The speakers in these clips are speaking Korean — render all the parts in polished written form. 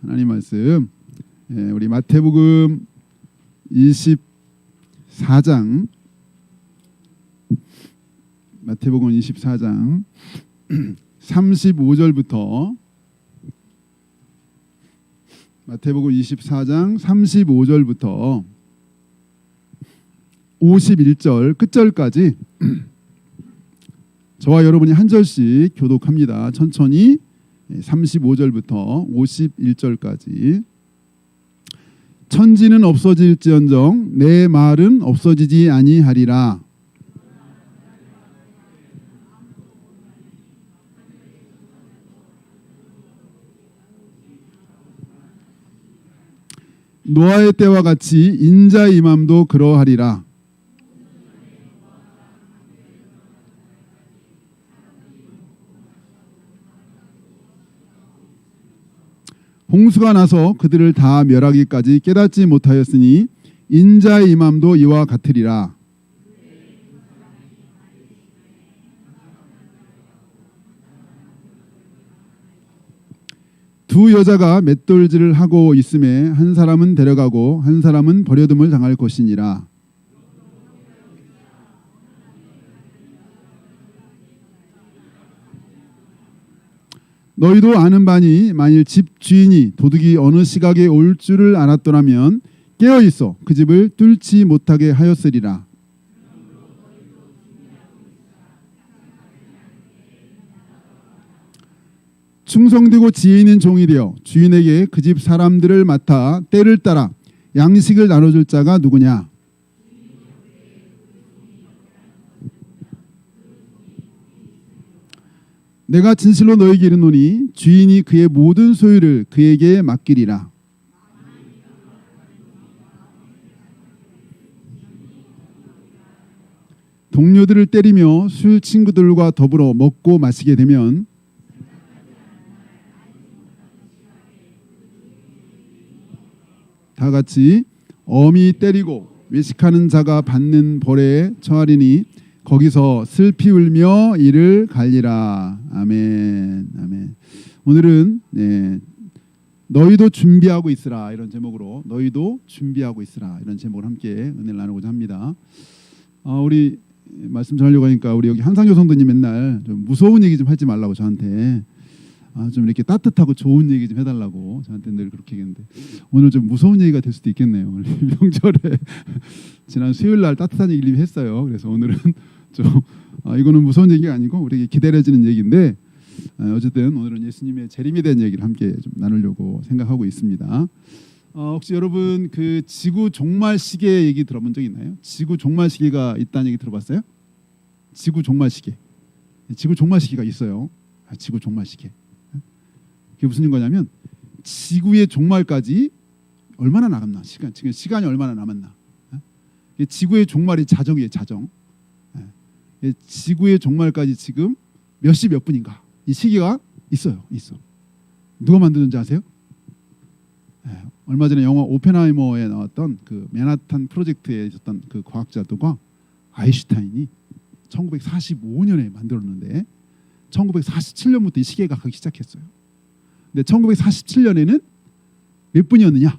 하나님 말씀 우리 마태복음 24장 마태복음 24장 35절부터 마태복음 24장 35절부터 51절 끝절까지 저와 여러분이 한 절씩 교독합니다. 천천히 35절부터 51절까지. 천지는 없어질지언정 내 말은 없어지지 아니하리라. 노아의 때와 같이 인자의 임함도 그러하리라. 홍수가 나서 그들을 다 멸하기까지 깨닫지 못하였으니 인자의 임함도 이와 같으리라. 두 여자가 맷돌질을 하고 있음에 한 사람은 데려가고 한 사람은 버려둠을 당할 것이니라. 너희도 아는 바니 만일 집 주인이 도둑이 어느 시각에 올 줄을 알았더라면 깨어 있어 그 집을 뚫지 못하게 하였으리라. 충성되고 지혜 있는 종이 되어 주인에게 그 집 사람들을 맡아 때를 따라 양식을 나눠줄 자가 누구냐? 내가 진실로 너에게 이르노니 주인이 그의 모든 소유를 그에게 맡기리라. 동료들을 때리며 술 친구들과 더불어 먹고 마시게 되면 다 같이 엄히 때리고 외식하는 자가 받는 벌에 처하리니 거기서 슬피 울며 이를 갈리라. 아멘. 아멘. 오늘은 너희도 준비하고 있으라 이런 제목으로 너희도 준비하고 있으라 이런 제목을 함께 은혜를 나누고자 합니다. 우리 말씀 전하려고 하니까 우리 여기 한상효 성도님 맨날 좀 무서운 얘기 좀 하지 말라고 저한테 좀 이렇게 따뜻하고 좋은 얘기 좀 해달라고 저한테 늘 그렇게 얘기했는데 오늘 좀 무서운 얘기가 될 수도 있겠네요. 오늘 명절에 지난 수요일 날 따뜻한 얘기를 했어요. 그래서 오늘은 좀 이거는 무서운 얘기가 아니고 우리에게 기다려지는 얘기인데 어쨌든 오늘은 예수님의 재림에 대한 얘기를 함께 좀 나누려고 생각하고 있습니다. 혹시 여러분 그 지구 종말 시계 얘기 들어본 적 있나요? 지구 종말 시계가 있다는 얘기 들어봤어요? 지구 종말 시계. 지구 종말 시계가 있어요. 지구 종말 시계. 그게 무슨 거냐면 지구의 종말까지 얼마나 남았나 지금 시간이 얼마나 남았나. 지구의 종말이 자정이에요. 자정. 지구의 종말까지 지금 몇 시 몇 분인가 이 시기가 있어요. 있어. 누가 만드는지 아세요? 얼마 전에 영화 오펜하이머에 나왔던 그 맨하탄 프로젝트에 있었던 그 과학자들과 아인슈타인이 1945년에 만들었는데 1947년부터 이 시계가 가기 시작했어요. 근데 1947년에는 몇 분이었느냐?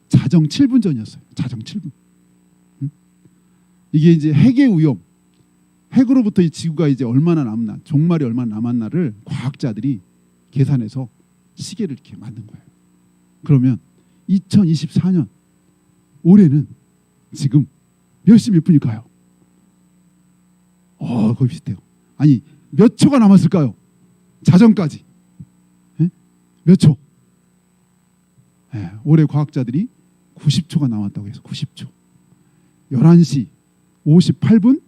자정 7분 전이었어요. 자정 7분. 이게 이제 핵의 위험, 핵으로부터 이 지구가 이제 얼마나 남나, 종말이 얼마나 남았나를 과학자들이 계산해서 시계를 이렇게 만든 거예요. 그러면 2024년 올해는 지금 몇 시 몇 분일까요? 거의 비슷해요. 아니 몇 초가 남았을까요? 자정까지. 몇 초? 올해 과학자들이 90초가 남았다고 해서 90초. 11시 58분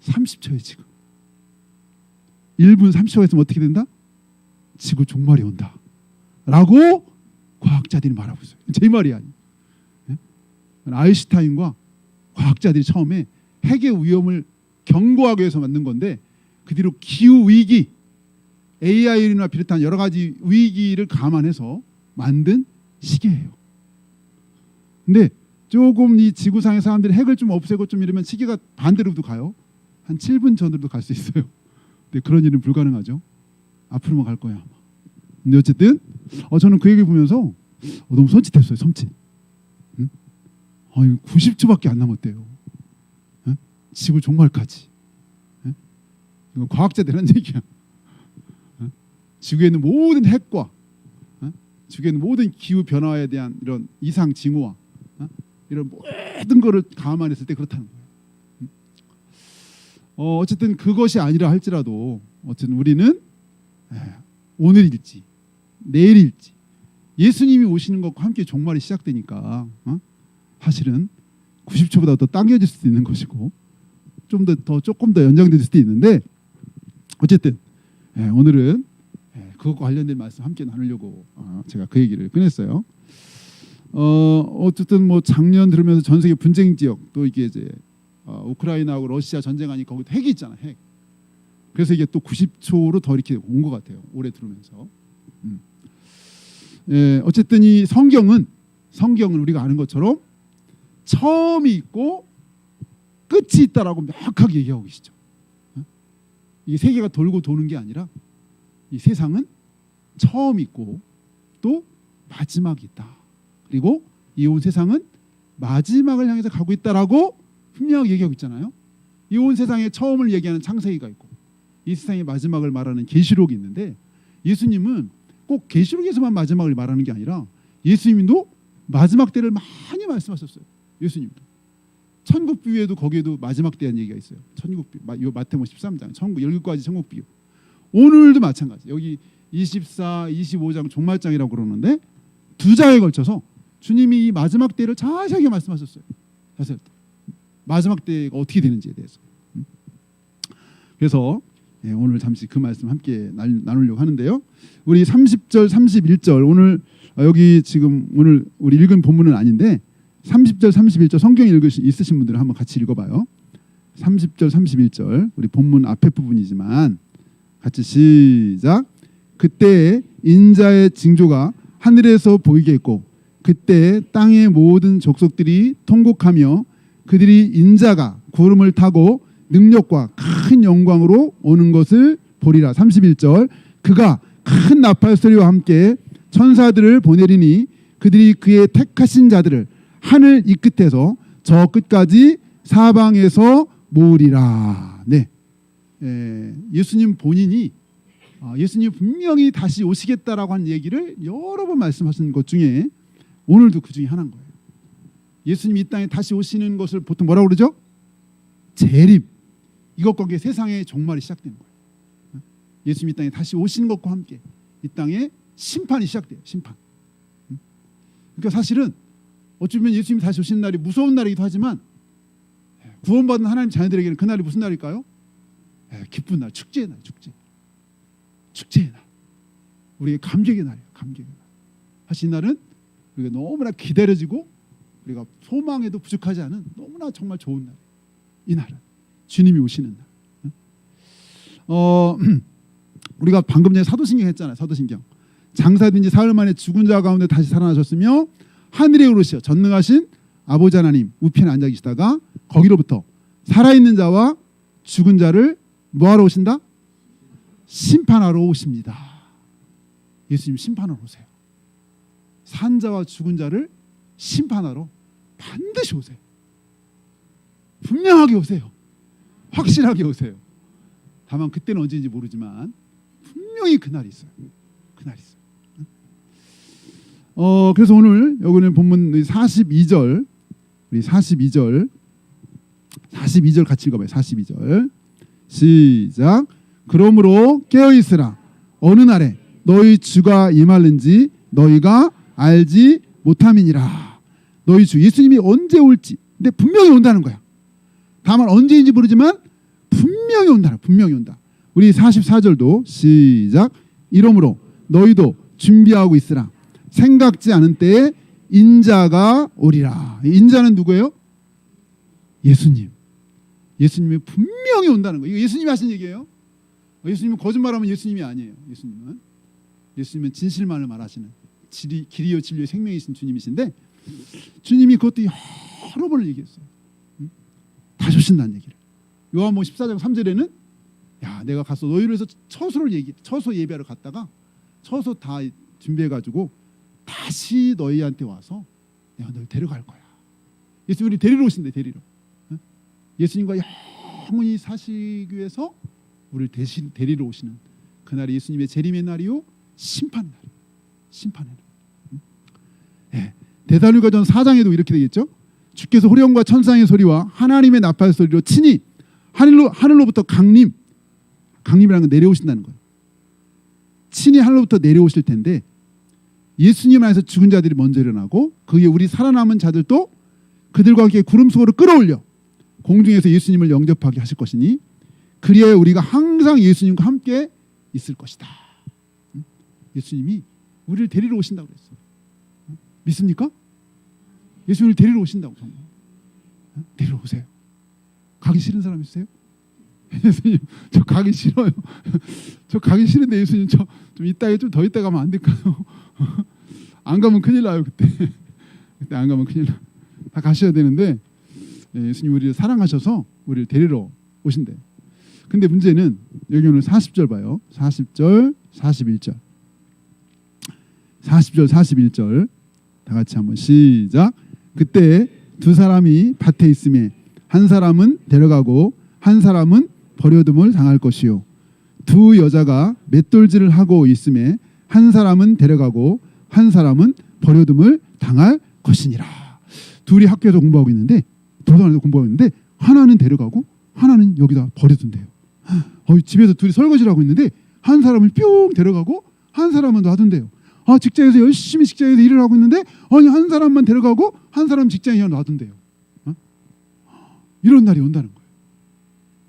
30초에 지금 1분 30초가 있으면 어떻게 된다? 지구 종말이 온다 라고 과학자들이 말하고 있어요. 제 말이 아니에요. 아인슈타인과 과학자들이 처음에 핵의 위험을 경고하기 위해서 만든 건데 그 뒤로 기후위기 AI나 비롯한 여러 가지 위기를 감안해서 만든 시계예요. 근데 조금 이 지구상의 사람들이 핵을 좀 없애고 좀 이러면 시계가 반대로도 가요. 한 7분 전으로도 갈 수 있어요. 근데 그런 일은 불가능하죠. 앞으로만 갈 거야 아마. 근데 어쨌든 저는 그 얘기 보면서 너무 섬찟했어요. 섬찟. 응? 90초밖에 안 남았대요. 응? 지구 종말까지. 응? 이거 과학자들 하는 얘기야. 응? 지구에 있는 모든 핵과 지구에 있는 모든 기후 변화에 대한 이런 이상 징후와 이런 모든 거를 감안했을 때 그렇다는 거예요. 어쨌든 그것이 아니라 할지라도 어쨌든 우리는 오늘일지 내일일지 예수님이 오시는 것과 함께 종말이 시작되니까 사실은 90초보다 더 당겨질 수도 있는 것이고 조금 더 연장될 수도 있는데 어쨌든 오늘은 그것과 관련된 말씀 함께 나누려고 제가 그 얘기를 꺼냈어요. 어쨌든 뭐 작년 들으면서 전 세계 분쟁 지역 또 이게 이제 우크라이나하고 러시아 전쟁하니 거기도 핵이 있잖아요. 핵. 그래서 이게 또 90초로 더 이렇게 온 것 같아요. 올해 들으면서. 어쨌든 이 성경은 우리가 아는 것처럼 처음이 있고 끝이 있다라고 명확하게 얘기하고 계시죠. 이게 세계가 돌고 도는 게 아니라 이 세상은 처음이 있고 또 마지막이 있다. 그리고 이 온 세상은 마지막을 향해서 가고 있다라고 분명하게 얘기하고 있잖아요. 이 온 세상의 처음을 얘기하는 창세기가 있고 이 세상의 마지막을 말하는 계시록이 있는데 예수님은 꼭 계시록에서만 마지막을 말하는 게 아니라 예수님도 마지막 때를 많이 말씀하셨어요. 예수님도 천국 비유에도 거기에도 마지막 때한 얘기가 있어요. 천국 비유 마태복음 13장 천국 17가지 천국 비유. 오늘도 마찬가지. 여기 24, 25장 종말장이라고 그러는데 두 장에 걸쳐서 주님이 이 마지막 때를 자세하게 말씀하셨어요. 자세히 마지막 때가 어떻게 되는지에 대해서. 그래서 오늘 잠시 그 말씀 함께 나누려고 하는데요. 우리 30절, 31절 오늘 여기 지금 오늘 우리 읽은 본문은 아닌데 30절, 31절 성경 있으신 분들은 한번 같이 읽어봐요. 30절, 31절 우리 본문 앞에 부분이지만 같이 시작. 그때 인자의 징조가 하늘에서 보이겠고 그때 땅의 모든 족속들이 통곡하며 그들이 인자가 구름을 타고 능력과 큰 영광으로 오는 것을 보리라. 31절 그가 큰 나팔 소리와 함께 천사들을 보내리니 그들이 그의 택하신 자들을 하늘 이 끝에서 저 끝까지 사방에서 모으리라. 네, 예수님 본인이 예수님 분명히 다시 오시겠다라고 하는 얘기를 여러 번 말씀하신 것 중에 오늘도 그 중에 하나인 거예요. 예수님이 이 땅에 다시 오시는 것을 보통 뭐라고 그러죠? 재림. 이것과 함께 세상의 종말이 시작되는 거예요. 예수님이 이 땅에 다시 오시는 것과 함께 이 땅에 심판이 시작돼요. 심판. 그러니까 사실은 어쩌면 예수님이 다시 오시는 날이 무서운 날이기도 하지만 구원받은 하나님 자녀들에게는 그날이 무슨 날일까요? 기쁜 날, 축제의 날, 축제의 날. 우리의 감격의 날이에요. 감격의 날. 사실 이 날은 우리가 너무나 기다려지고 우리가 소망에도 부족하지 않은 너무나 정말 좋은 날. 이 날은 주님이 오시는 날. 우리가 방금 전에 사도신경 했잖아요. 사도신경. 장사된 지 사흘 만에 죽은 자 가운데 다시 살아나셨으며 하늘에 오르시어 전능하신 아버지 하나님 우편에 앉아 계시다가 거기로부터 살아있는 자와 죽은 자를 뭐하러 오신다? 심판하러 오십니다. 예수님 심판하러 오세요. 산 자와 죽은 자를 심판하러 반드시 오세요. 분명하게 오세요. 확실하게 오세요. 다만 그때는 언제인지 모르지만 분명히 그날이 있어요. 그날이 있어요. 그래서 오늘 여기는 본문 42절 우리 42절 같이 읽어봐요. 42절 시작. 그러므로 깨어있으라. 어느 날에 너희 주가 임하는지 너희가 알지 못함이니라. 너희 주 예수님이 언제 올지 근데 분명히 온다는 거야. 다만 언제인지 모르지만 분명히 온다. 분명히 온다. 우리 44절도 시작. 이러므로 너희도 준비하고 있으라. 생각지 않은 때에 인자가 오리라. 인자는 누구예요? 예수님. 예수님이 분명히 온다는 거예요. 이거 예수님이 하신 얘기예요. 예수님은 거짓말하면 예수님이 아니에요. 예수님은 진실만을 말하시는 길이요 진리요 생명이신 주님이신데 주님이 그것도 여러 번을 얘기했어요. 다시 오신다는 얘기를. 요한복음 14장 3절에는 야 내가 가서 너희를 위해서 처소 예배하러 갔다가 처소 다 준비해가지고 다시 너희한테 와서 내가 너희 데려갈 거야. 예수님이 우리 데리러 오신대. 데리러. 예수님과 영원히 사시기 위해서 우리를 대신 데리러 오시는 그날이 예수님의 재림의 날이요 심판의 날. 심판의 날. 네. 데살로니가전 4장에도 이렇게 되겠죠. 주께서 호령과 천상의 소리와 하나님의 나팔 소리로 친히 하늘로부터 강림이라는 건 내려오신다는 거예요. 친히 하늘로부터 내려오실 텐데 예수님 안에서 죽은 자들이 먼저 일어나고 그 위에 우리 살아남은 자들도 그들과 함께 구름 속으로 끌어올려 공중에서 예수님을 영접하게 하실 것이니 그리하여 우리가 항상 예수님과 함께 있을 것이다. 예수님이 우리를 데리러 오신다고 그랬어요. 믿습니까? 예수님을 데리러 오신다고. 정말 데리러 오세요. 가기 싫은 사람 있어요? 예수님 저 가기 싫어요. 저 가기 싫은데 예수님 저 좀 이따가 좀 더 이따 가면 안 될까요? 안 가면 큰일 나요. 그때 안 가면 큰일 나. 다 가셔야 되는데 예수님 우리를 사랑하셔서 우리를 데리러 오신대. 근데 문제는 여기 오늘 40절 봐요. 40절 41절 40절 41절 다 같이 한번 시작. 그때 두 사람이 밭에 있음에 한 사람은 데려가고 한 사람은 버려둠을 당할 것이요 두 여자가 맷돌질을 하고 있음에 한 사람은 데려가고 한 사람은 버려둠을 당할 것이니라. 둘이 학교에서 공부하고 있는데 도서관에서 공부하고 있는데 하나는 데려가고 하나는 여기다 버려둔대요. 집에서 둘이 설거지를 하고 있는데 한 사람을 뿅 데려가고 한 사람은 놔둔대요. 직장에서 열심히 직장에서 일을 하고 있는데 한 사람만 데려가고 한 사람 직장에 그냥 놔둔대요. 이런 날이 온다는 거예요.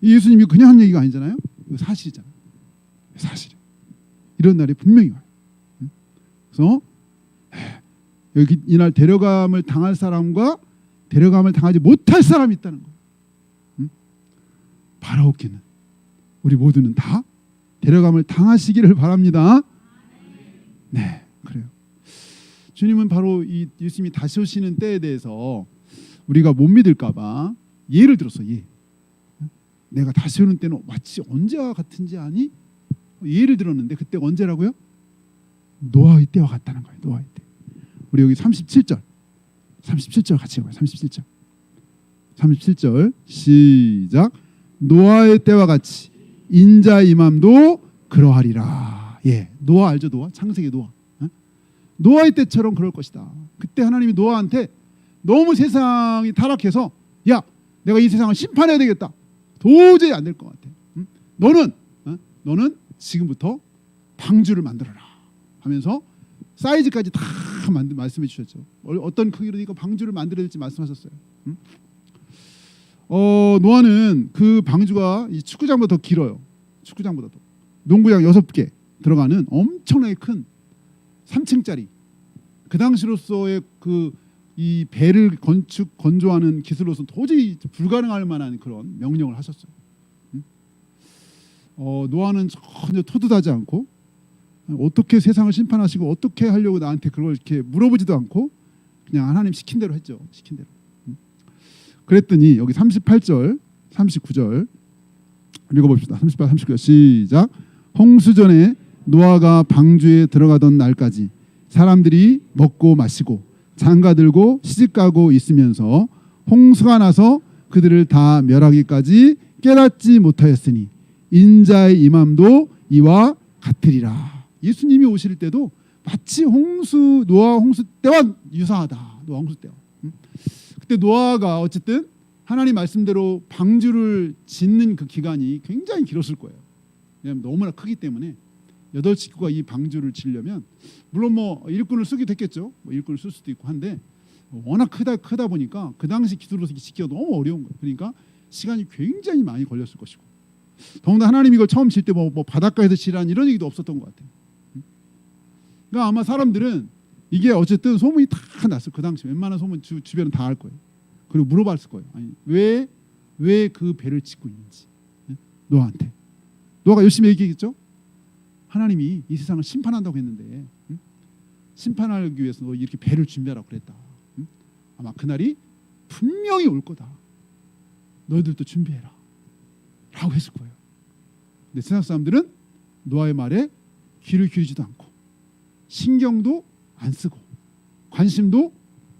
예수님이 그냥 한 얘기가 아니잖아요. 이거 사실이잖아요. 사실이에요. 이런 날이 분명히 와요. 그래서 여기 이날 데려감을 당할 사람과 데려감을 당하지 못할 사람이 있다는 거예요. 바라옵기는 우리 모두는 다 데려감을 당하시기를 바랍니다. 네, 그래요. 주님은 바로 이 예수님이 다시 오시는 때에 대해서 우리가 못 믿을까봐 예를 들었어. 내가 다시 오는 때는 마치 언제와 같은지 아니? 예를 들었는데 그때가 언제라고요? 노아의 때와 같다는 거예요. 노아의 때. 우리 여기 37절 같이 해봐요. 37절 시작. 노아의 때와 같이 인자의 임함도 그러하리라. 노아 알죠? 노아 창세기 노아. 노아의 때처럼 그럴 것이다. 그때 하나님이 노아한테 너무 세상이 타락해서 야 내가 이 세상을 심판해야 되겠다. 도저히 안 될 것 같아. 너는 지금부터 방주를 만들어라 하면서 사이즈까지 다 말씀해 주셨죠. 어떤 크기로 이거 방주를 만들어야 될지 말씀하셨어요. 노아는 그 방주가 이 축구장보다 더 길어요. 축구장보다 더. 농구장 6개 들어가는 엄청나게 큰 3층짜리 그 당시로서의 이 배를 건조하는 기술로서 도저히 불가능할 만한 그런 명령을 하셨어요. 노아는 전혀 토도하지 않고 어떻게 세상을 심판하시고 어떻게 하려고 나한테 그걸 이렇게 물어보지도 않고 그냥 하나님 시킨 대로 했죠. 시킨 대로. 그랬더니 여기 38절 39절 읽어봅시다. 38, 39절 시작. 홍수전에 노아가 방주에 들어가던 날까지 사람들이 먹고 마시고 장가들고 시집가고 있으면서 홍수가 나서 그들을 다 멸하기까지 깨닫지 못하였으니 인자의 임함도 이와 같으리라. 예수님이 오실 때도 마치 노아 홍수 때와 유사하다. 노아 홍수 때와. 그때 노아가 어쨌든 하나님 말씀대로 방주를 짓는 그 기간이 굉장히 길었을 거예요. 왜냐하면 너무나 크기 때문에 8식구가 이 방주를 지려면 물론 일꾼을 쓰기도 했겠죠. 일꾼을 쓸 수도 있고 한데 워낙 크다 보니까 그 당시 기술로서 짓기가 너무 어려운 거예요. 그러니까 시간이 굉장히 많이 걸렸을 것이고 더군다나 하나님 이걸 처음 질 때 바닷가에서 지라는 이런 얘기도 없었던 것 같아요. 그러니까 아마 사람들은 이게 어쨌든 소문이 다 났을 그 당시 웬만한 소문 주변은 다 알 거예요. 그리고 물어봤을 거예요. 아니, 왜 그 배를 짓고 있는지 노아한테. 노아가 열심히 얘기했겠죠. 하나님이 이 세상을 심판한다고 했는데 심판하기 위해서 너 이렇게 배를 준비하라고 그랬다. 아마 그날이 분명히 올 거다. 너희들도 준비해라 라고 했을 거예요. 근데 세상 사람들은 노아의 말에 귀를 기울이지도 않고 신경도 안 쓰고 관심도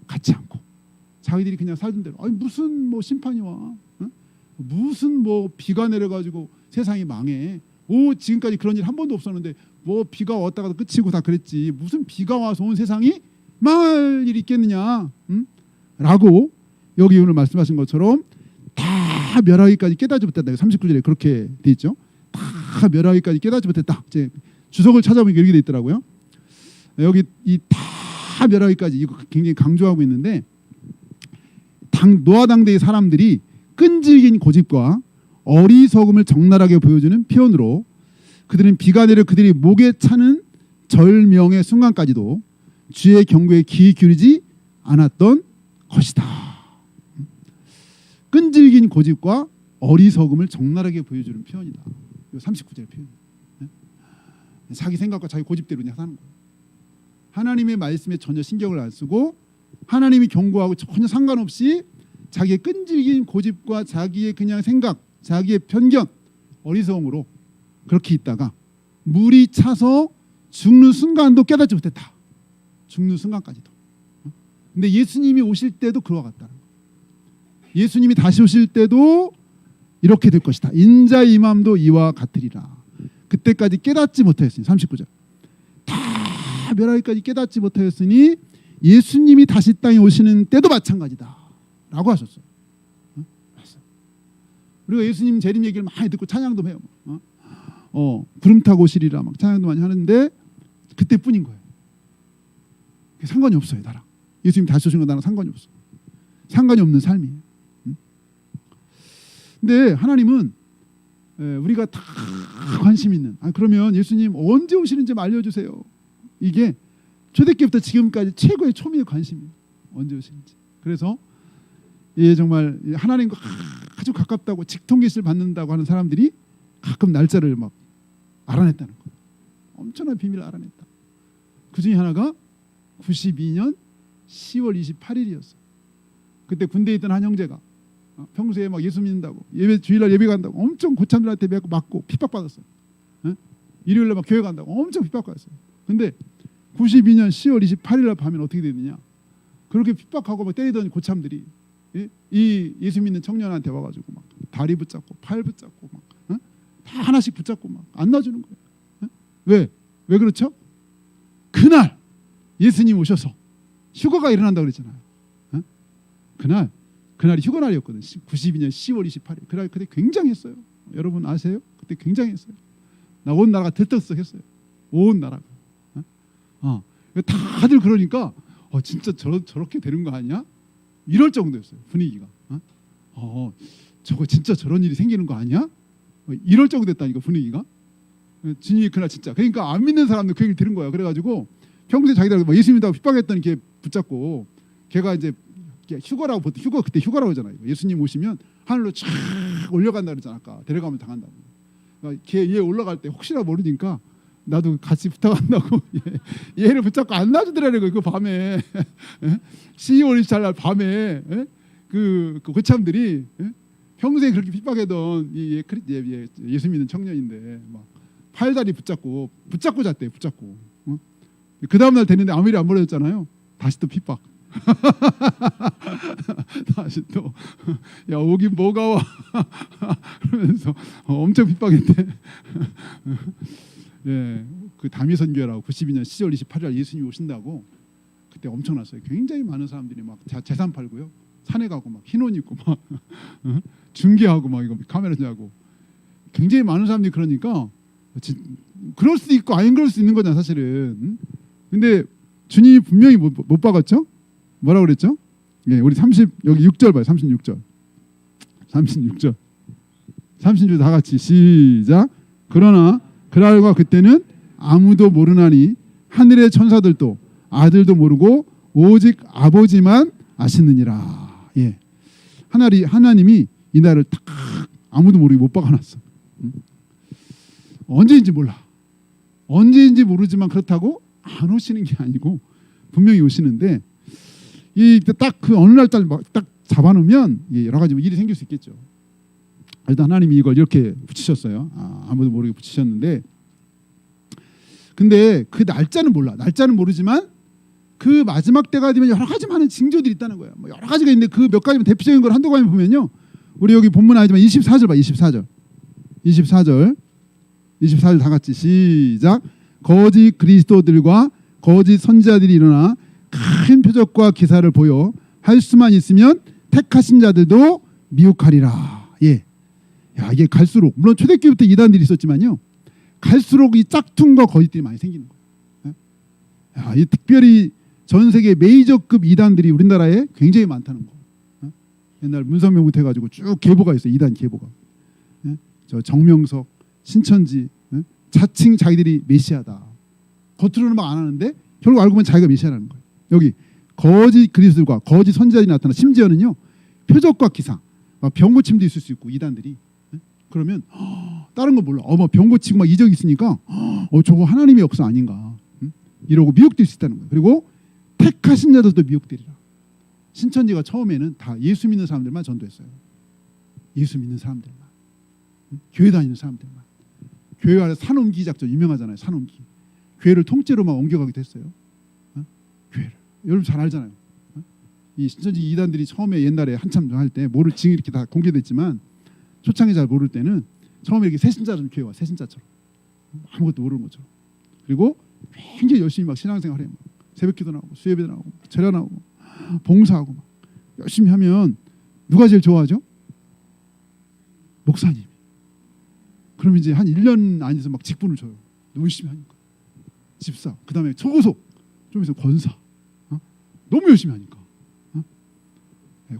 갖지 않고 자기들이 그냥 살던 대로 아니 무슨 뭐 심판이 와 응? 무슨 뭐 비가 내려가지고 세상이 망해 오 지금까지 그런 일 한 번도 없었는데 뭐 비가 왔다가 끝이고 다 그랬지 무슨 비가 와서 온 세상이 망할 일이 있겠느냐 응? 라고 여기 오늘 말씀하신 것처럼 다 멸하기까지 깨닫지 못했다. 39절에 그렇게 돼 있죠. 다 멸하기까지 깨닫지 못했다. 이제 주석을 찾아보니까 이렇게 돼 있더라고요. 여기 이 다 멸하기까지 이거 굉장히 강조하고 있는데 노아 당대의 사람들이 끈질긴 고집과 어리석음을 적나라하게 보여주는 표현으로 그들은 비가 내려 그들이 목에 차는 절명의 순간까지도 주의 경고에 귀 기울이지 않았던 것이다. 끈질긴 고집과 어리석음을 적나라하게 보여주는 표현이다. 39절 표현. 자기 생각과 자기 고집대로 그냥 사는 거예요. 하나님의 말씀에 전혀 신경을 안 쓰고 하나님이 경고하고 전혀 상관없이 자기의 끈질긴 고집과 자기의 그냥 생각, 자기의 편견, 어리석음으로 그렇게 있다가 물이 차서 죽는 순간도 깨닫지 못했다. 죽는 순간까지도. 근데 예수님이 오실 때도 그와 같다는 거예요. 예수님이 다시 오실 때도 이렇게 될 것이다. 인자의 임함도 이와 같으리라. 그때까지 깨닫지 못하였으니 39절 다 멸하기까지 깨닫지 못하였으니 예수님이 다시 땅에 오시는 때도 마찬가지다 라고 하셨어요. 우리가 예수님 재림 얘기를 많이 듣고 찬양도 해요. 구름 타고 오시리라 막 찬양도 많이 하는데 그때뿐인 거예요. 상관이 없어요. 나랑 예수님 다시 오신 건 나랑 상관이 없어. 상관이 없는 삶이에요. 근데 하나님은 우리가 다 관심 있는 그러면 예수님 언제 오시는지 좀 알려주세요. 이게 초대기부터 지금까지 최고의 초미의 관심이에요. 언제 오시는지. 그래서 정말 하나님과 아주 가깝다고 직통기시를 받는다고 하는 사람들이 가끔 날짜를 막 알아냈다는 거예요. 엄청난 비밀을 알아냈다. 그 중에 하나가 92년 10월 28일이었어요. 그때 군대에 있던 한 형제가 평소에 막 예수 믿는다고 주일날 예배 간다고 엄청 고참들한테 맞고 핍박받았어요. 일요일날 막 교회 간다고 엄청 핍박받았어요. 근데 92년 10월 28일날 밤에는 어떻게 되느냐? 그렇게 핍박하고 막 때리던 고참들이 이 예수 믿는 청년한테 와가지고 막 다리 붙잡고 팔 붙잡고 막 다 하나씩 붙잡고 막 안 놔주는 거예요. 왜 그렇죠? 그날 예수님 오셔서 휴거가 일어난다고 그랬잖아요. 그날이 휴거날이었거든요. 92년 10월 28일. 그때 굉장했어요. 여러분 아세요? 그때 굉장했어요. 온 나라가 들떡했어요. 온 나라가. 다들 그러니까 진짜 저렇게 되는 거 아니야? 이럴 정도였어요. 분위기가. 저거 진짜 저런 일이 생기는 거 아니야? 이럴 정도 됐다니까 분위기가. 주님이 그날 진짜. 그러니까 안 믿는 사람들 그 얘기를 들은 거야. 그래가지고 평소에 자기들 예수 믿다고 핍박했더니 걔 붙잡고 걔가 이제 휴거라고 보통 그때 휴거라고 하잖아요. 예수님 오시면 하늘로 쫙 올려간다 그러잖아. 아까 데려가면 당한다고. 그러니까 얘 올라갈 때 혹시나 모르니까 나도 같이 부탁한다고 얘를 붙잡고 안 놔주더라는 거예요. 그 밤에 12월 24일 날 밤에 그 고참들이 평소에 그렇게 핍박하던 예수 믿는 청년인데 막 팔다리 붙잡고 잤대요. 붙잡고. 그 다음 날 됐는데 아무 일이 안 벌어졌잖아요. 다시 또 핍박. 다시 또 야 오긴 뭐가 와 그러면서 엄청 핍박했대. 그 다미선교회라고 92년 10월 28일 예수님이 오신다고 그때 엄청났어요. 굉장히 많은 사람들이 막 재산 팔고요, 산에 가고 막 흰옷 입고 막 중계하고 막 이거 카메라 하고 굉장히 많은 사람들이 그러니까 그럴 수도 있고 아닌 그럴 수 있는 거잖아 사실은. 근데 주님이 분명히 못 박았죠? 뭐라고 그랬죠? 우리 여기 6절 봐요. 36절 다 같이 시작. 그러나 그날과 그때는 아무도 모르나니 하늘의 천사들도 아들도 모르고 오직 아버지만 아시느니라. 하나님이 이 날을 딱 아무도 모르게 못 박아놨어. 언제인지 몰라. 언제인지 모르지만 그렇다고 안 오시는 게 아니고 분명히 오시는데 딱 그 어느 날 딱 잡아놓으면 여러 가지 일이 생길 수 있겠죠. 일단 하나님이 이걸 이렇게 붙이셨어요. 아무도 모르게 붙이셨는데 근데 그 날짜는 몰라. 날짜는 모르지만 그 마지막 때가 되면 여러 가지 많은 징조들이 있다는 거예요. 뭐 여러 가지가 있는데 그 몇 가지만 대표적인 걸 한두 가지 보면요. 우리 여기 본문 아니지만 24절 봐. 24절 다 같이 시작. 거짓 그리스도들과 거짓 선지자들이 일어나 큰 표적과 기사를 보여 할 수만 있으면 택하신 자들도 미혹하리라. 예. 야, 이게 갈수록 물론 초대교회부터 이단들이 있었지만요. 갈수록 이 짝퉁과 거짓들이 많이 생기는 거예요. 야, 이 특별히 전 세계 메이저급 이단들이 우리나라에 굉장히 많다는 거. 옛날 문선명부터 해가지고 쭉 계보가 있어요. 이단 계보가. 저 정명석, 신천지, 자칭 자기들이 메시아다. 겉으로는 막 안 하는데 결국 알고 보면 자기가 메시아라는 거예요. 여기 거짓 그리스도들과 거짓 선지자들이 나타나 심지어는요 표적과 기사, 병 고침도 있을 수 있고 이단들이 그러면 다른 거 몰라. 뭐 병 고치고 막 이적 있으니까 저거 하나님의 역사 아닌가 이러고 미혹될 수 있다는 거예요. 그리고 택하신 자들도 미혹되리라. 신천지가 처음에는 다 예수 믿는 사람들만 전도했어요. 예수 믿는 사람들만, 교회 다니는 사람들만. 교회 안에 산옮기 작전 유명하잖아요. 산옮기. 교회를 통째로 막 옮겨가기도 했어요. 교회를 여러분 잘 알잖아요. 이 신천지 이단들이 처음에 옛날에 한참 할 때 뭐를 지금 이렇게 다 공개됐지만 초창기 잘 모를 때는 처음에 이렇게 새신자처럼 교회 와 새신자처럼 아무것도 모르는 것처럼. 그리고 굉장히 열심히 막 신앙생활해. 막 새벽기도 나오고 수예배도 나오고 절야 나오고 봉사하고 막 열심히 하면 누가 제일 좋아하죠? 목사님. 그럼 이제 한 1년 안에서 막 직분을 줘요. 너무 열심히 하니까. 집사. 그 다음에 초고속. 좀 있으면 권사. 너무 열심히 하니까.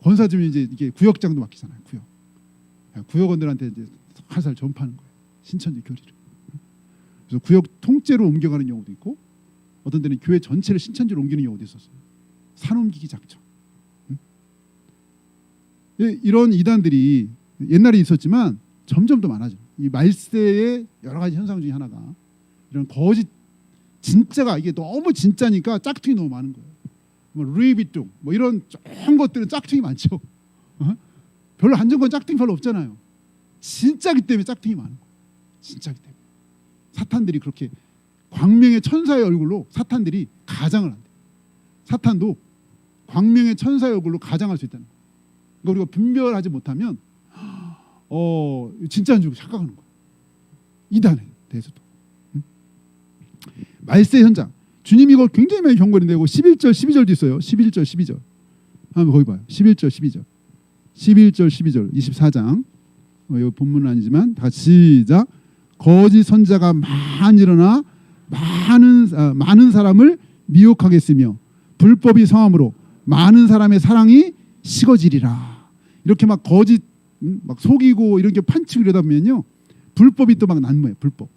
권사쯤에 이제 이게 구역장도 맡기잖아요. 구역원들한테 이제 화살 전파하는 거예요. 신천지 교리를. 그래서 구역 통째로 옮겨가는 경우도 있고, 어떤 데는 교회 전체를 신천지로 옮기는 경우도 있었어요. 산옮기기 작전. 이런 이단들이 옛날에 있었지만 점점 더 많아져. 이 말세의 여러 가지 현상 중에 하나가 이런 거짓 진짜가 이게 너무 진짜니까 짝퉁이 너무 많은 거예요. 뭐 루이비통 뭐 이런 좋은 것들은 짝퉁이 많죠. 별로 안정권 짝퉁이 별로 없잖아요. 진짜기 때문에 짝퉁이 많은 거예요. 진짜기 때문에 사탄들이 그렇게 광명의 천사의 얼굴로 사탄들이 가장을 한대. 사탄도 광명의 천사의 얼굴로 가장할 수 있다는 거예요. 그러니까 우리가 분별하지 못하면 진짜인 줄 착각하는 거예요. 이단에 대해서도. 말세 현장. 주님이 이걸 굉장히 많이 경고했는데 11절 12절도 있어요. 11절 12절. 한번 거기 봐요. 11절 12절. 11절 12절 24장. 이 본문은 아니지만 다 같이 시작. 거짓 선자가 많이 일어나 많은 사람을 미혹하겠으며 불법이 성함으로 많은 사람의 사랑이 식어지리라. 이렇게 막 거짓 막 속이고 이렇게 판치고 이러다 보면요 불법이 또 막 난무해요. 불법.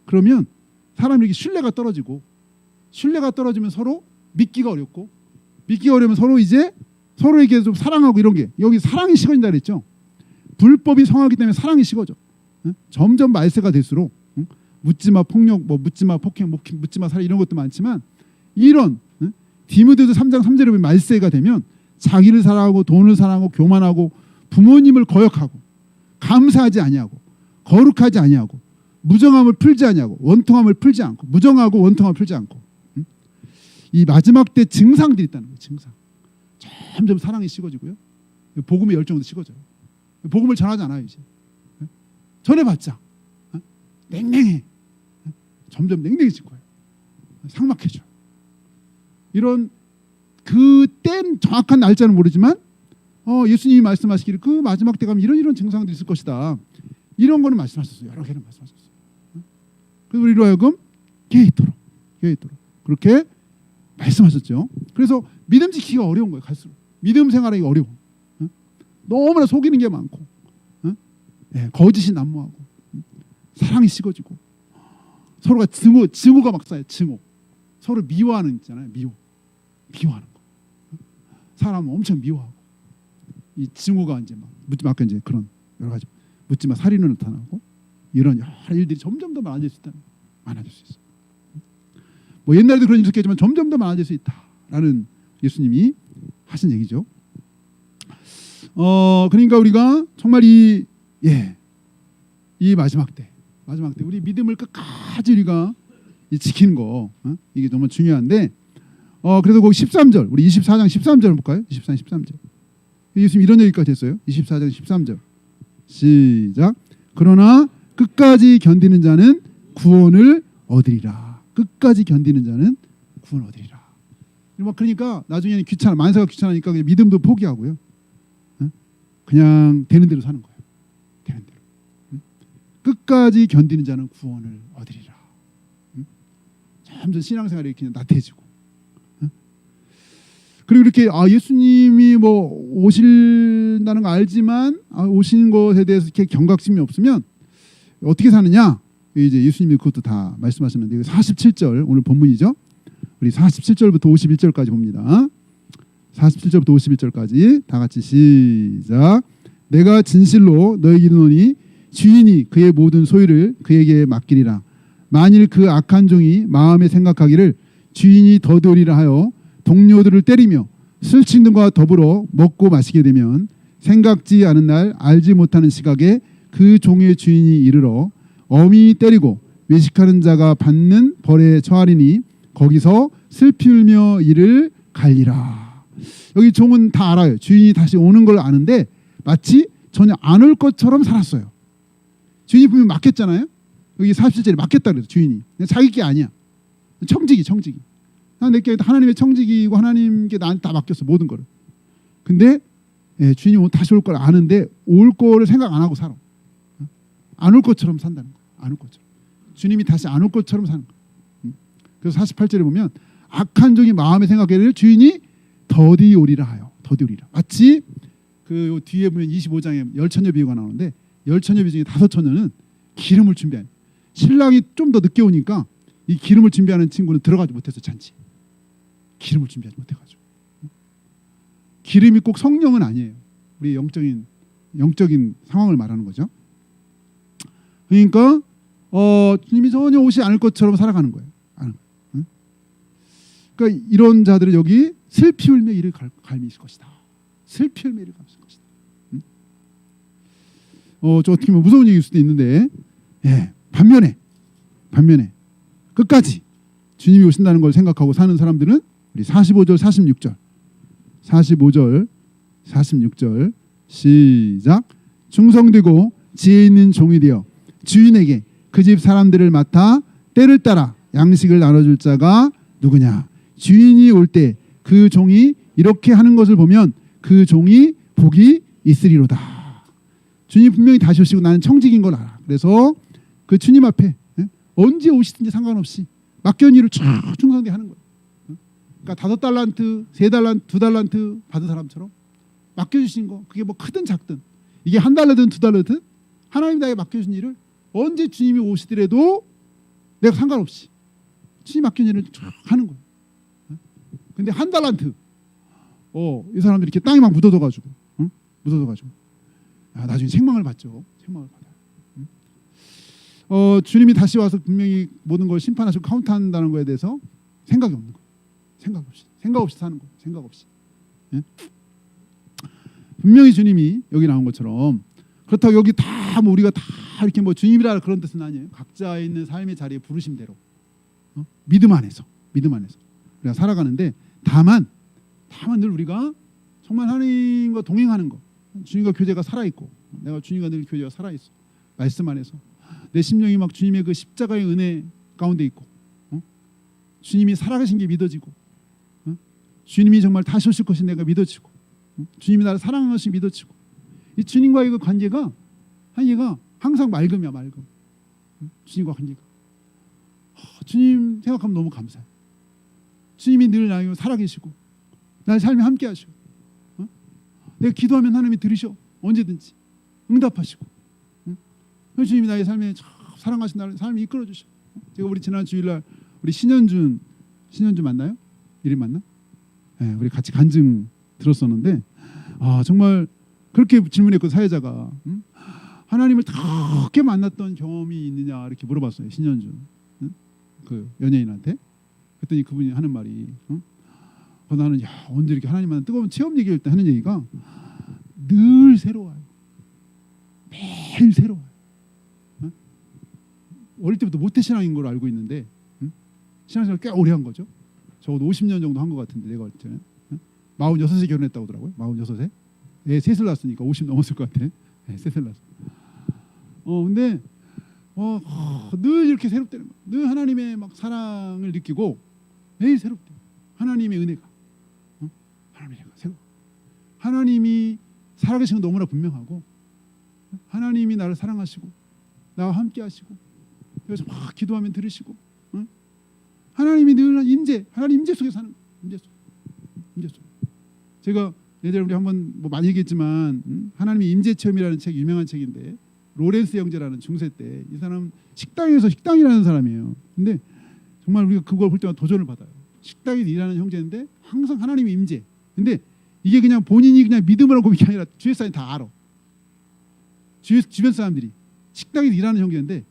그러면 사람이 이렇게 신뢰가 떨어지면 서로 믿기가 어렵고 믿기가 어려면 서로 이제 서로에게 좀 사랑하고 이런 게 여기 사랑이 식어진다 그랬죠. 불법이 성하기 때문에 사랑이 식어져. 점점 말세가 될수록 묻지마 폭력, 뭐 묻지마 폭행, 묻지마 살인 이런 것도 많지만 이런 디모데도 3장 3절에 보면 말세가 되면 자기를 사랑하고 돈을 사랑하고 교만하고 부모님을 거역하고 감사하지 아니하고 거룩하지 아니하고 무정함을 풀지 아니하고 원통함을 풀지 않고 무정하고 원통함을 풀지 않고 이 마지막 때 증상들이 있다는 거예요. 증상. 점점 사랑이 식어지고요. 복음의 열정도 식어져요. 복음을 전하지 않아요. 이제. 전해봤자 냉랭해. 점점 냉랭해질 거예요. 삭막해져. 이런 그땐 정확한 날짜는 모르지만 예수님이 말씀하시기를 그 마지막 때 가면 이런 증상들이 있을 것이다. 이런 거는 말씀하셨어요. 여러 개는 말씀하셨어요. 그래서 우리로 하여금 깨있도록 그렇게 말씀하셨죠. 그래서 믿음 지키기가 어려운 거예요. 갈수록 믿음 생활하기 어려워. 너무나 속이는 게 많고 거짓이 난무하고 사랑이 식어지고 서로가 증오가 막 쌓여요. 증오. 서로 미워하는 있잖아요. 미워하는 거. 사람은 엄청 미워하고 이 증오가 이제 막 아까 이제 그런 여러 가지 묻지마 살인으로 나타나고 이런 여러 일들이 점점 더 많아질 수 있어요. 뭐 옛날에도 그런 일이 있었겠지만 점점 더 많아질 수 있다라는 예수님이 하신 얘기죠. 그러니까 우리가 정말 이 마지막 때 우리 믿음을 끝까지 우리가 이 지키는 거 이게 정말 중요한데 그래서 거기 13절 우리 24장 13절 볼까요? 24장 13절 예수님 이런 얘기까지 했어요. 24장 13절 시작. 그러나 끝까지 견디는 자는 구원을 얻으리라. 끝까지 견디는 자는 구원을 얻으리라. 그러니까 나중에는 만사가 귀찮으니까 그냥 믿음도 포기하고요. 그냥 되는 대로 사는 거예요. 되는 대로. 끝까지 견디는 자는 구원을 얻으리라. 점점 신앙생활이 이렇게 나태해지고. 그리고 이렇게 예수님이 뭐 오신다는 거 알지만 오신 것에 대해서 이렇게 경각심이 없으면 어떻게 사느냐? 이제 예수님이 그것도 다 말씀하셨는데 47절 오늘 본문이죠. 우리 47절부터 51절까지 봅니다. 47절부터 51절까지 다 같이 시작. 내가 진실로 너에게 이르노니 주인이 그의 모든 소유를 그에게 맡기리라. 만일 그 악한 종이 마음에 생각하기를 주인이 더디오리라 하여 동료들을 때리며 술친들과 더불어 먹고 마시게 되면 생각지 않은 날 알지 못하는 시각에 그 종의 주인이 이르러 엄히 때리고 외식하는 자가 받는 벌에 처하리니 거기서 슬피 울며 이를 갈리라. 여기 종은 다 알아요. 주인이 다시 오는 걸 아는데 마치 전혀 안 올 것처럼 살았어요. 주인이 분명 맡겼잖아요. 여기 47절에 맡겼다 그래서 주인이 자기 게 아니야. 청지기. 내게 하나님의 청지기고 하나님께 나한테 다 맡겼어 모든 거를. 근데 주인이 다시 올 걸 아는데 올 거를 생각 안 하고 살아. 안 올 것처럼 산다는 거야. 안 올 것처럼. 주님이 다시 안 올 것처럼 사는 거야. 그래서 48절에 보면 악한 종이 마음에 생각하기를 주인이 더디 오리라 하여. 더디 오리라. 마치 그 뒤에 보면 25장에 열처녀 비유가 나오는데 열처녀 비유 중에 5처녀는 기름을 준비한 신랑이 좀 더 늦게 오니까 이 기름을 준비하는 친구는 들어가지 못해서 잔치. 기름을 준비하지 못해가지고. 기름이 꼭 성령은 아니에요. 우리 영적인 상황을 말하는 거죠. 그러니까 주님이 전혀 오지 않을 것처럼 살아가는 거예요. 그러니까 이런 자들은 여기 슬피 울며 이를 갈미실 것이다. 슬피 울며 이를 갈미실 것이다. 저 어떻게 보면 무서운 얘기일 수도 있는데 반면에 끝까지 주님이 오신다는 걸 생각하고 사는 사람들은 우리 45절 46절 시작. 충성되고 지혜 있는 종이 되어 주인에게 그 집 사람들을 맡아 때를 따라 양식을 나눠줄 자가 누구냐. 주인이 올 때 그 종이 이렇게 하는 것을 보면 그 종이 복이 있으리로다. 주님 분명히 다시 오시고 나는 청직인 걸 알아. 그래서 그 주님 앞에 언제 오시든지 상관없이 맡겨진 일을 쭉 충성되게 하는 거예요. 그러니까 5달란트, 3달란트, 2달란트 받은 사람처럼 맡겨주신 거 그게 뭐 크든 작든 이게 1달러든 2달러든 하나님 나에게 맡겨준 일을 언제 주님이 오시더라도 내가 상관없이 주님 맡겨진 일을 쭉 하는 거예요. 근데 1달란트 이 사람들이 이렇게 땅에 막 묻어둬가지고 나중에 생망을 받죠. 생망을 받아요. 주님이 다시 와서 분명히 모든 걸 심판하시고 카운트한다는 거에 대해서 생각이 없는 거예요. 생각 없이 사는 거예요. 생각 없이. 분명히 주님이 여기 나온 것처럼 그렇다고 여기 다 뭐 우리가 다 이렇게 뭐 주님이라 그런 뜻은 아니에요. 각자 있는 삶의 자리에 부르심대로 믿음 안에서 우리가 살아가는데 다만 늘 우리가 정말 하나님과 동행하는 거, 주님과 교제가 살아있고 내가 주님과 늘 교제가 살아있어. 말씀 안에서 내 심령이 막 주님의 그 십자가의 은혜 가운데 있고 주님이 살아가신 게 믿어지고 주님이 정말 다시 오실 것이 내가 믿어지고 주님이 나를 사랑하는 것이 믿어지고 이 주님과의 그 관계가 항상 맑음이야. 주님과 관계가 주님 생각하면 너무 감사해. 주님이 늘 나에게 살아계시고 나의 삶에 함께 하시고 내가 기도하면 하나님이 들으셔. 언제든지 응답하시고 주님이 나의 삶에 사랑하신 나를 삶을 이끌어 주셔. 제가 우리 지난 주일날 우리 신현준 맞나요? 이름 맞나? 네, 우리 같이 간증 들었었는데 정말 그렇게 질문했고 사회자가 하나님을 그렇게 만났던 경험이 있느냐 이렇게 물어봤어요. 신현준 그 연예인한테. 그랬더니 그분이 하는 말이 나는 언제 이렇게 하나님 만난 뜨거운 체험 얘기할 때 하는 얘기가 늘 새로워요. 매일 새로워요. 어릴 때부터 모태신앙인 걸 알고 있는데 신앙생활 꽤 오래 한 거죠. 적어도 50년 정도 한 것 같은데 내가 볼 때는 46에 결혼했다고 하더라고요. 46에 애 셋을 낳았으니까 50 넘었을 것 같아. 셋을 낳았어. 근데 늘 이렇게 새롭다는 거예요. 늘 하나님의 막 사랑을 느끼고 매일 새롭대. 하나님의 은혜가 하나님의 은혜가 새로. 하나님이 살아계신 건 너무나 분명하고 하나님이 나를 사랑하시고 나와 함께 하시고 그래서 막 기도하면 들으시고 하나님이 늘 임재, 하나님 임재 속에 사는 임재 속, 임재 속. 제가 예전에 우리 한번 뭐 많이 얘기했지만 하나님의 임재 체험이라는 책 유명한 책인데 로렌스 형제라는 중세 때 이 사람 식당에서 식당이라는 사람이에요. 근데 정말 우리가 그걸 볼 때마다 도전을 받아요. 식당에서 일하는 형제인데 항상 하나님의 임재. 근데 이게 그냥 본인이 그냥 믿음으로 고백이 아니라 주위 사람이 다 알아. 주변 사람들이 식당에서 일하는 형제인데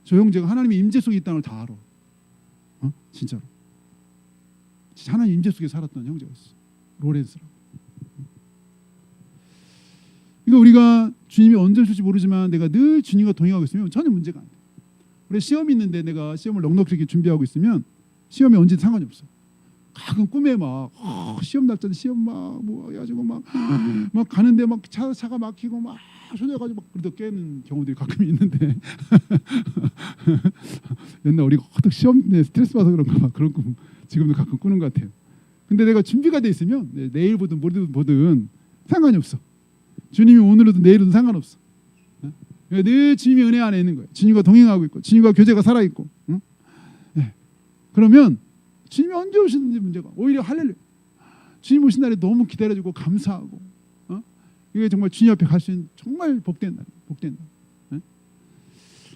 저 형제가 하나님의 임재 속에 있다는 걸 다 알아. 진짜로. 진짜 하나님 임재 속에 살았던 형제가 있어. 로렌스라고. 그러니까 우리가 주님이 언제 오실지 모르지만 내가 늘 주님과 동행하고 있으면 전혀 문제가 안 돼. 우리 시험이 있는데 내가 시험을 넉넉하게 준비하고 있으면 시험이 언제든 상관이 없어. 가끔 꿈에 막 시험 날짜는 시험 막 해가지고 막 가는데 막 차가 막히고 막 소녀가지고 막 그러다 깨는 경우들이 가끔 있는데 옛날 우리가 허덕 시험 때 스트레스 받아서 그런가 막 그런 꿈 지금도 가끔 꾸는 것 같아요. 근데 내가 준비가 돼 있으면 내일 보든 모레 보든 상관이 없어. 주님이 오늘이든 내일이든 상관없어. 늘 주님의 은혜 안에 있는 거예요. 주님과 동행하고 있고 주님과 교제가 살아있고 그러면 주님이 언제 오시는지 문제가 오히려 할렐루야. 주님 오신 날에 너무 기다려주고 감사하고 이게 정말 주님 앞에 갈 수 있는 정말 복된 날, 복된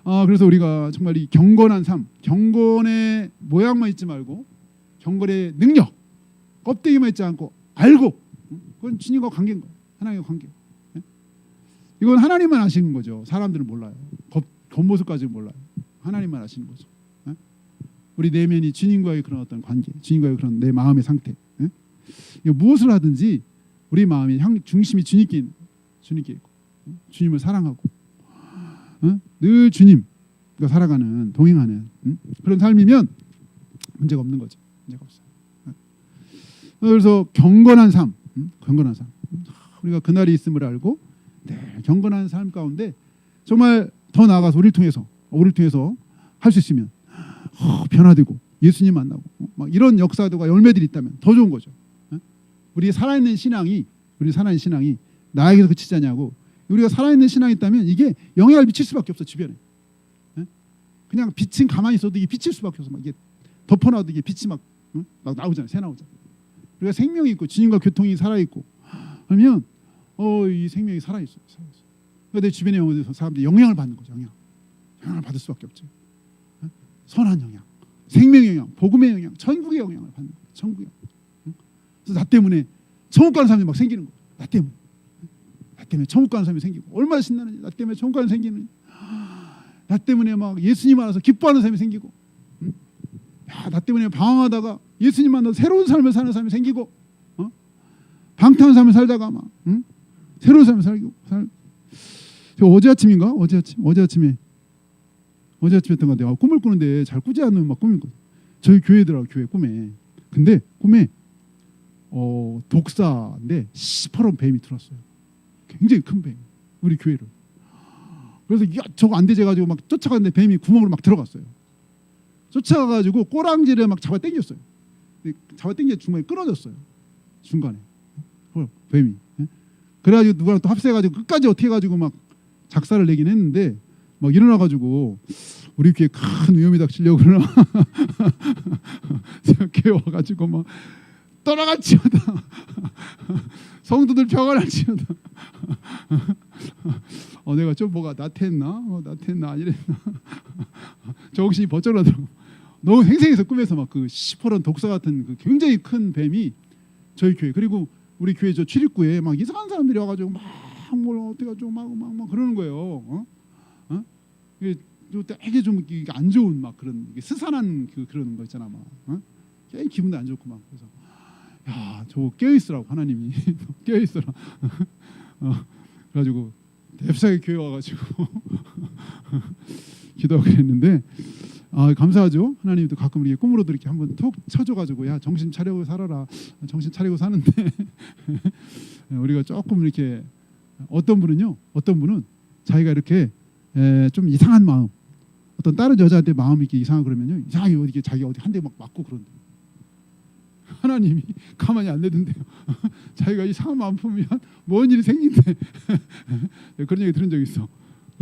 날. 그래서 우리가 정말 이 경건한 삶, 경건의 모양만 있지 말고 경건의 능력, 껍데기만 있지 않고 알고 그건 주님과 관계인 거예요. 하나님과 관계. 이건 하나님만 아시는 거죠. 사람들은 몰라요. 겉모습까지는 몰라요. 하나님만 아시는 거죠. 우리 내면이 주님과의 그런 어떤 관계, 주님과의 그런 내 마음의 상태. 무엇을 하든지 우리 마음의 중심이 주님께 있고 주님을 사랑하고 늘 주님과 살아가는 동행하는 그런 삶이면 문제가 없는 거죠. 문제가 없어요. 그래서 경건한 삶, 경건한 삶. 우리가 그날이 있음을 알고 경건한 삶 가운데 정말 더 나아가서 우리를 통해서 할 수 있으면 변화되고 예수님 만나고 막 이런 역사들과 열매들이 있다면 더 좋은 거죠. 우리 살아있는 신앙이 나에게서 그치지 않냐고. 우리가 살아있는 신앙이 있다면 이게 영향을 미칠 수밖에 없어 주변에. 그냥 빛은 가만히 있어도 이게 비칠 수밖에 없어. 막 이게 덮어놔도 이게 빛이 막 나오잖아요. 새 나오잖아요. 우리가 생명이 있고 주님과 교통이 살아있고 그러면 이 생명이 살아있어요. 그러니까 내 주변에 사람들이 영향을 받는 거죠. 영향을 받을 수밖에 없죠. 선한 영향, 생명의 영향, 복음의 영향, 천국의 영향을 받는 거예요. 천국의 영향. 그래서 나 때문에 천국 가는 사람이 막 생기는 거예요. 나 때문에 천국 가는 사람이 생기고 얼마나 신나는지. 나 때문에 천국 가는 생기는. 나 때문에 막 예수님 알아서 기뻐하는 사람이 생기고 나 때문에 방황하다가 예수님 만나서 새로운 삶을 사는 사람이 생기고 방탕한 삶을 살다가 막 새로운 삶을 살고 어제 아침인가? 어제 아침에 했던 것 같아요. 꿈을 꾸는데 잘 꾸지 않는 막 꿈인 거예요. 저희 교회더라고 교회 꿈에. 근데 꿈에 독사인데 시퍼런 뱀이 들어왔어요. 굉장히 큰 뱀. 우리 교회를. 그래서 저거 안 되지 가지고 막 쫓아갔는데 뱀이 구멍으로 막 들어갔어요. 쫓아가가지고 꼬랑지를 막 잡아 당겼어요. 잡아 당겨 중간에 끊어졌어요. 중간에 뱀이. 그래가지고 누구랑 또 합세해가지고 끝까지 어떻게 해가지고 막 작사를 내긴 했는데 막 일어나가지고 우리 교회 큰 위험이 닥치려고 그러나 교회 와가지고 막 떠나갈지어다 성도들 평안할지어다 내가 좀 뭐가 나태했나 아니랬나 정신이 번쩍 나더라고. 너무 생생해서 꿈에서 막 그 시퍼런 독사 같은 그 굉장히 큰 뱀이 저희 교회 그리고 우리 교회 저 출입구에 막 이상한 사람들이 와가지고 막 뭘 어떻게 가지고 막 그러는 거예요. 되게 좀 안 좋은 막 그런 스산한 그런 거 있잖아 막 괜히 기분도 안 좋고 막 그래서 야 저거 깨어 있으라고 하나님이 깨어 있어라. 그래가지고 냅사게 교회 와가지고 기도하고 그랬는데 감사하죠. 하나님도 가끔 이렇게 꿈으로도 이렇게 한번 톡 쳐줘가지고 야 정신 차리고 살아라. 정신 차리고 사는데 우리가 조금 이렇게 어떤 분은 자기가 이렇게 좀 이상한 마음, 어떤 다른 여자한테 마음이 이렇게 이상하 그러면요 이상하게 어디 자기 어디 한 대 막 맞고 그런데 하나님이 가만히 안 내둔대요. 자기가 이상한 마음 품으면 뭔 일이 생긴대. 그런 얘기 들은 적 있어.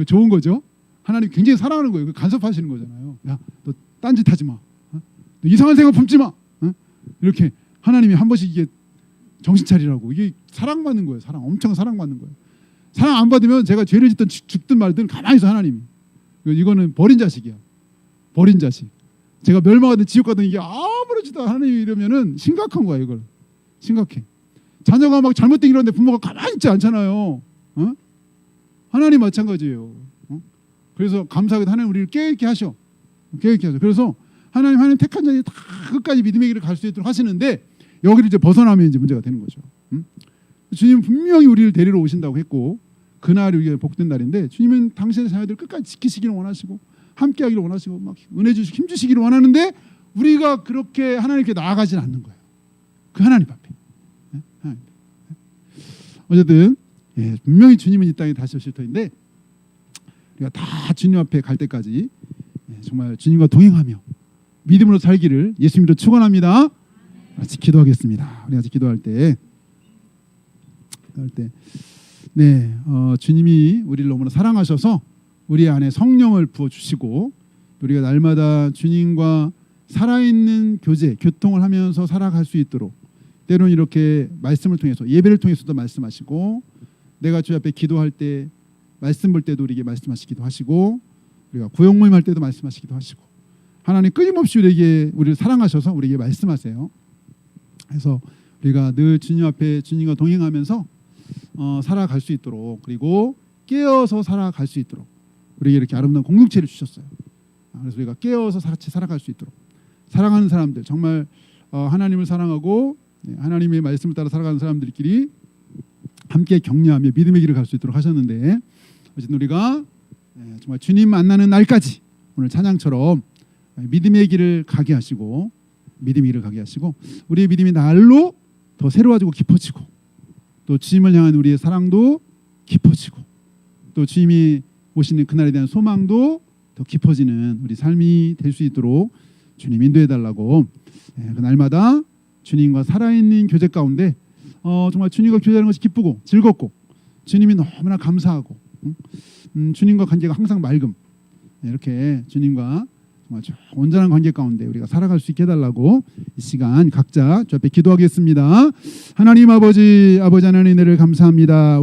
좋은 거죠. 하나님 굉장히 사랑하는 거예요. 간섭하시는 거잖아요. 야, 너 딴짓 하지 마. 너 이상한 생각 품지 마. 이렇게 하나님이 한 번씩 이게 정신 차리라고. 이게 사랑받는 거예요. 엄청 사랑받는 거예요. 사랑 안 받으면 제가 죄를 짓든 죽든 말든 가만히 있어 하나님이. 이거는 버린 자식이야. 버린 자식. 제가 멸망하든 지옥 가든 이게 아무렇지도 않아 하나님이 이러면은 심각한 거야. 이걸 심각해. 자녀가 막 잘못된 일하는데 부모가 가만히 있지 않잖아요. 하나님 마찬가지예요. 그래서 감사하게도 하나님 우리를 깨닫게 하셔. 그래서 하나님 택한 자들이 다 끝까지 믿음의 길을 갈 수 있도록 하시는데 여기를 이제 벗어나면 이제 문제가 되는 거죠. 주님은 분명히 우리를 데리러 오신다고 했고 그날이 우리가 복된 날인데 주님은 당신의 자녀들 끝까지 지키시기를 원하시고 함께하기를 원하시고 막 은혜 주시고 힘 주시기를 원하는데 우리가 그렇게 하나님께 나아가지는 않는 거예요. 그 하나님 앞에. 어쨌든 분명히 주님은 이 땅에 다시 오실 터인데 우리가 다 주님 앞에 갈 때까지 정말 주님과 동행하며 믿음으로 살기를 예수님으로 축원합니다. 같이 기도하겠습니다. 우리 같이 기도할 때 주님이 우리를 너무나 사랑하셔서 우리 안에 성령을 부어주시고 우리가 날마다 주님과 살아있는 교통을 하면서 살아갈 수 있도록 때로는 이렇게 말씀을 통해서 예배를 통해서도 말씀하시고 내가 주 앞에 기도할 때 말씀 볼 때도 우리에게 말씀하시기도 하시고 우리가 구역 모임 할 때도 말씀하시기도 하시고 하나님 끊임없이 우리를 사랑하셔서 우리에게 말씀하세요. 그래서 우리가 늘 주님 앞에 주님과 동행하면서 살아갈 수 있도록 그리고 깨어서 살아갈 수 있도록 우리에게 이렇게 아름다운 공동체를 주셨어요. 그래서 우리가 깨어서 같이 살아갈 수 있도록 사랑하는 사람들 정말 하나님을 사랑하고 하나님의 말씀을 따라 살아가는 사람들끼리 함께 격려하며 믿음의 길을 갈 수 있도록 하셨는데 어쨌든 우리가 정말 주님 만나는 날까지 오늘 찬양처럼 믿음의 길을 가게 하시고 우리의 믿음이 날로 더 새로워지고 깊어지고 또 주님을 향한 우리의 사랑도 깊어지고 또 주님이 오시는 그날에 대한 소망도 더 깊어지는 우리 삶이 될 수 있도록 주님 인도해 달라고 그날마다 주님과 살아있는 교제 가운데 정말 주님과 교제하는 것이 기쁘고 즐겁고 주님이 너무나 감사하고 주님과 관계가 항상 맑음 이렇게 주님과 정말 온전한 관계 가운데 우리가 살아갈 수 있게 해달라고 이 시간 각자 주 앞에 기도하겠습니다. 하나님 아버지 하나님 은혜를 감사합니다.